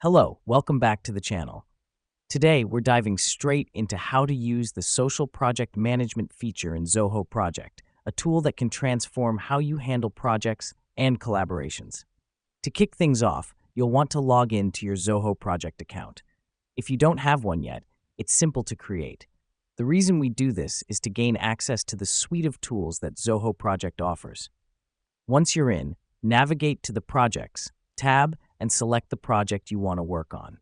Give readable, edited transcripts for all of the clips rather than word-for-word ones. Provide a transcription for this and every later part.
Hello, welcome back to the channel. Today, we're diving straight into how to use the social project management feature in Zoho Project, a tool that can transform how you handle projects and collaborations. To kick things off, you'll want to log in to your Zoho Project account. If you don't have one yet, it's simple to create. The reason we do this is to gain access to the suite of tools that Zoho Project offers. Once you're in, navigate to the Projects tab and select the project you want to work on.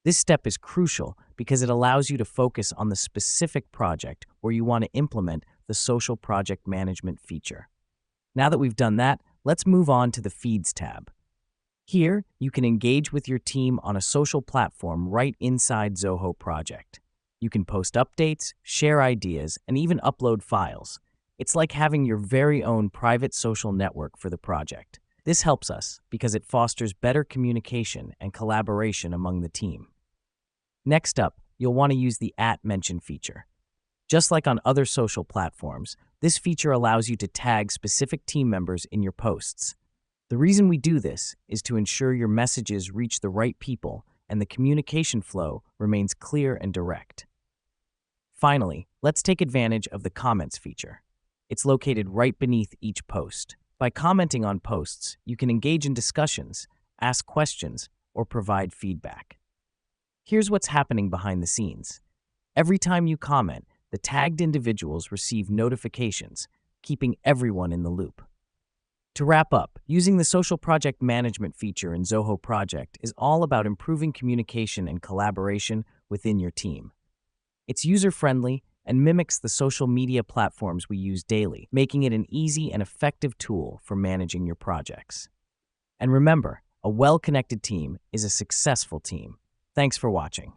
This step is crucial because it allows you to focus on the specific project where you want to implement the social project management feature. Now that we've done that, let's move on to the Feeds tab. Here, you can engage with your team on a social platform right inside Zoho Project. You can post updates, share ideas, and even upload files. It's like having your very own private social network for the project. This helps us because it fosters better communication and collaboration among the team. Next up, you'll want to use the @mention feature. Just like on other social platforms, this feature allows you to tag specific team members in your posts. The reason we do this is to ensure your messages reach the right people and the communication flow remains clear and direct. Finally, let's take advantage of the comments feature. It's located right beneath each post. By commenting on posts, you can engage in discussions, ask questions, or provide feedback. Here's what's happening behind the scenes. Every time you comment, the tagged individuals receive notifications, keeping everyone in the loop. To wrap up, using the social project management feature in Zoho Project is all about improving communication and collaboration within your team. It's user-friendly and mimics the social media platforms we use daily, making it an easy and effective tool for managing your projects. And remember, a well-connected team is a successful team. Thanks for watching.